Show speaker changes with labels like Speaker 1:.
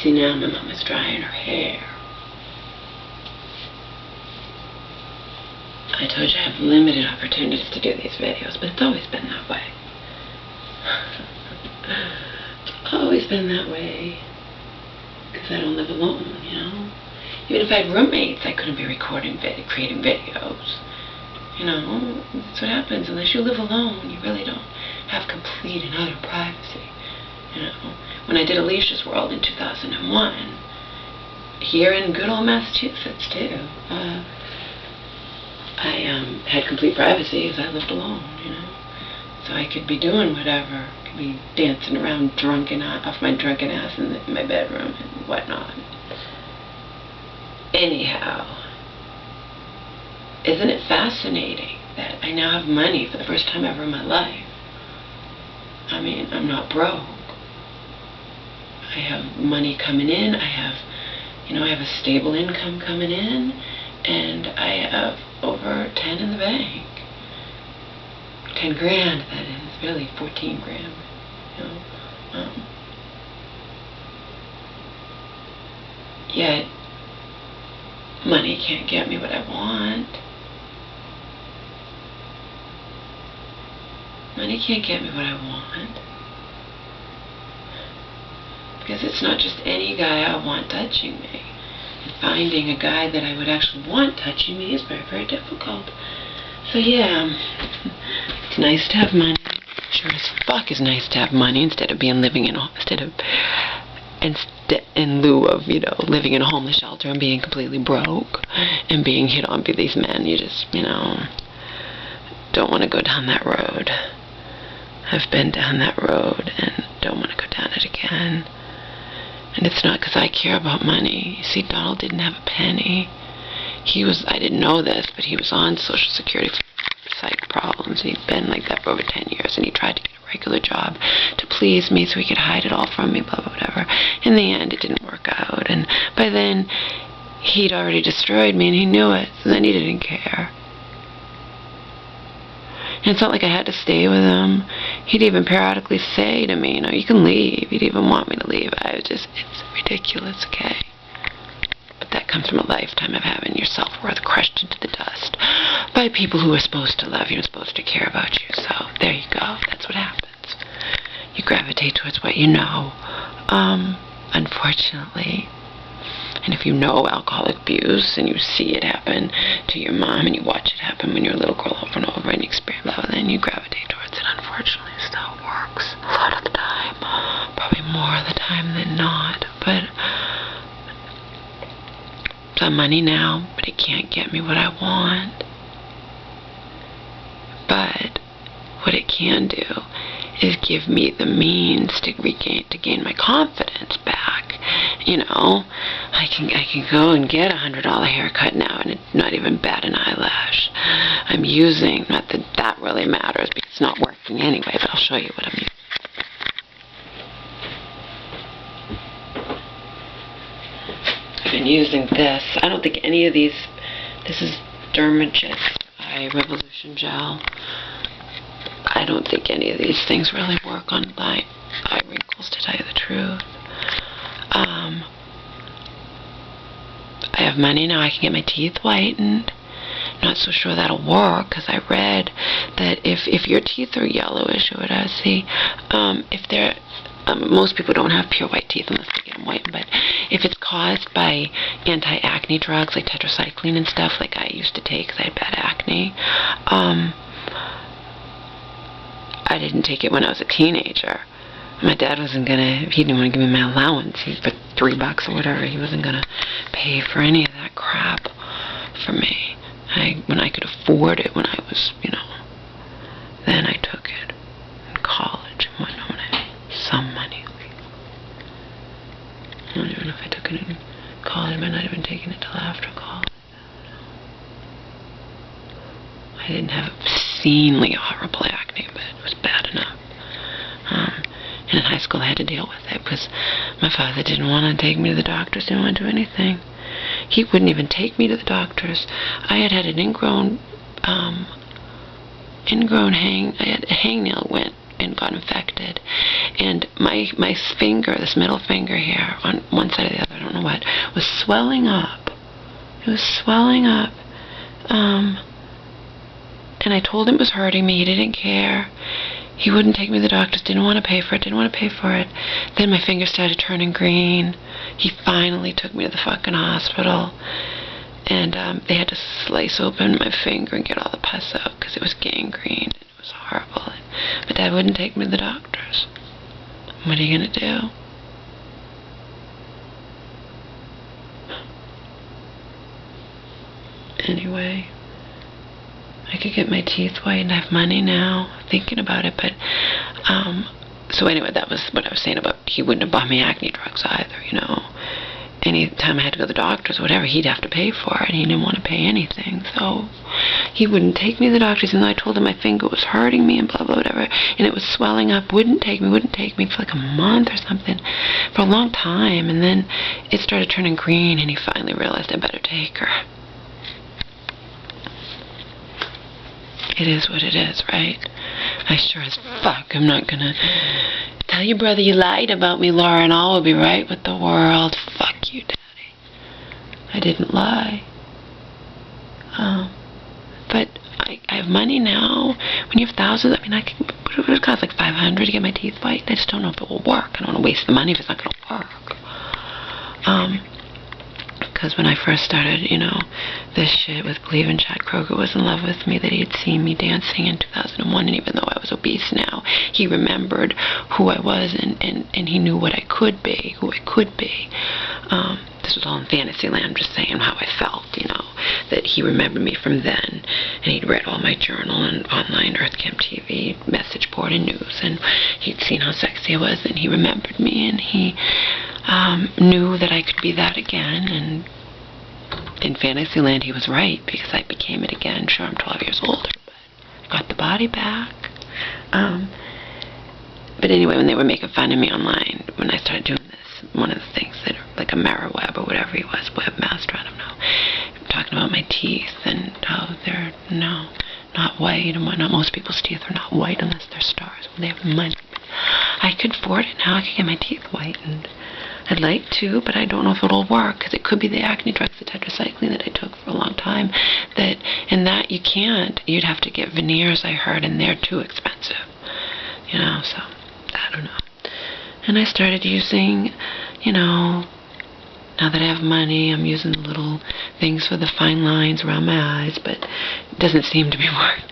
Speaker 1: See, now my mom is drying her hair. I told you I have limited opportunities to do these videos, but it's always been that way. It's always been that way. Because I don't live alone, you know? Even if I had roommates, I couldn't be creating videos. You know, that's what happens. Unless you live alone, you really don't have complete and utter privacy. You know, when I did Alicia's World in 2001, here in good old Massachusetts too, I had complete privacy because I lived alone, you know. So I could be doing whatever. I could be dancing around off my drunken ass in my bedroom and whatnot. Anyhow, isn't it fascinating that I now have money for the first time ever in my life? I mean, I'm not broke. I have money coming in. I have a stable income coming in, and I have over 10 in the bank. 10 grand, that is. Really 14 grand. You know. Yet, money can't get me what I want. Money can't get me what I want. Because it's not just any guy I want touching me. And finding a guy that I would actually want touching me is very, very difficult. So yeah, it's nice to have money. Sure as fuck is nice to have money instead of in lieu of, you know, living in a homeless shelter and being completely broke and being hit on by these men. You just, you know, don't want to go down that road. I've been down that road and don't want to go down it again. And it's not because I care about money. You see, Donald didn't have a penny. I didn't know this, but he was on Social Security for psych problems. He'd been like that for over 10 years, and he tried to get a regular job to please me so he could hide it all from me, blah, blah, whatever. In the end, it didn't work out, and by then, he'd already destroyed me, and he knew it, so then he didn't care. And it's not like I had to stay with him. He'd even periodically say to me, you know, you can leave. He'd even want me to leave. It's ridiculous, okay? But that comes from a lifetime of having your self-worth crushed into the dust by people who are supposed to love you and supposed to care about you. So, there you go. That's what happens. You gravitate towards what you know. Unfortunately. And if you know alcoholic abuse and you see it happen to your mom and you watch it happen when you're a little girl over and over and you experience that, then you gravitate towards it. Unfortunately, it's how it works a lot of the time. Probably more of the time than not. But it's on money now, but it can't get me what I want. But what it can do is give me the means to gain my confidence back. You know, I can go and get a $100 haircut now, and it's not even bat an eyelash. I'm using, not that that really matters because it's not working anyway, but I'll show you what I'm using. I've been using this. I don't think any of these, this is Dermagist Eye Revolution Gel. I don't think any of these things really work on eye wrinkles, to tell you the truth. I have money now. I can get my teeth whitened. Not so sure that'll work because I read that if your teeth are yellowish or whatever, if they're most people don't have pure white teeth unless they get them whitened, but if it's caused by anti-acne drugs like tetracycline and stuff like I used to take because I had bad acne, I didn't take it when I was a teenager. My dad wasn't gonna, he didn't want to give me my allowance for $3 or whatever. He wasn't gonna pay for any of that crap for me. When I could afford it, when I was, you know, then I took it in college and whatnot when I had some money. I don't even know if I took it in college. I might not even taken it till after college. I didn't have obscenely horrible acne, but it was bad enough. And in high school I had to deal with it because my father didn't want to take me to the doctors, didn't want to do anything. He wouldn't even take me to the doctors. I had an ingrown hangnail went and got infected. And my finger, this middle finger here, on one side or the other, I don't know what, was swelling up. It was swelling up. And I told him it was hurting me. He didn't care. He wouldn't take me to the doctors, didn't want to pay for it. Then my finger started turning green. He finally took me to the fucking hospital. And they had to slice open my finger and get all the pus out because it was gangrene. It was horrible. But Dad wouldn't take me to the doctors. What are you going to do? Anyway, I could get my teeth whitened. I have money now, thinking about it, but, so anyway, that was what I was saying about he wouldn't have bought me acne drugs either, you know. Any time I had to go to the doctors or whatever, he'd have to pay for it. He didn't want to pay anything, so he wouldn't take me to the doctors, and I told him my finger was hurting me and blah, blah, whatever, and it was swelling up, wouldn't take me for like a month or something, for a long time, and then it started turning green, and he finally realized I better take her. It is what it is, right? I sure as fuck am not gonna tell your brother you lied about me, Laura, and all will be right with the world. Fuck you, Daddy. I didn't lie. But I have money now. When you have thousands, I mean, I can, what would it cost, like $500 to get my teeth white? I just don't know if it will work. I don't want to waste the money if it's not going to work. Because when I first started, you know, this shit with Cleveland, Chad Kroger was in love with me, that he had seen me dancing in 2001, and even though I was obese now, he remembered who I was, and he knew what I could be, who I could be. This was all in fantasy land, just saying how I felt, you know, that he remembered me from then, and he'd read all my journal and online Earth Camp TV, message board and news, and he'd seen how sexy I was, and he remembered me, and he knew that I could be that again, and in Fantasyland he was right, because I became it again. Sure, I'm 12 years older, but I got the body back. But anyway, when they were making fun of me online, when I started doing this, one of the things that, like a Mara Web or whatever he was, webmaster, I don't know, talking about my teeth and how they're, not white, and whatnot. Most people's teeth are not white unless they're stars, when they have money. I could afford it now. I could get my teeth whitened. I'd like to, but I don't know if it'll work, because it could be the acne drugs, the tetracycline that I took for a long time, and that you can't. You'd have to get veneers, I heard, and they're too expensive, you know, so I don't know. And I started using, you know, now that I have money, I'm using the little things for the fine lines around my eyes, but it doesn't seem to be working.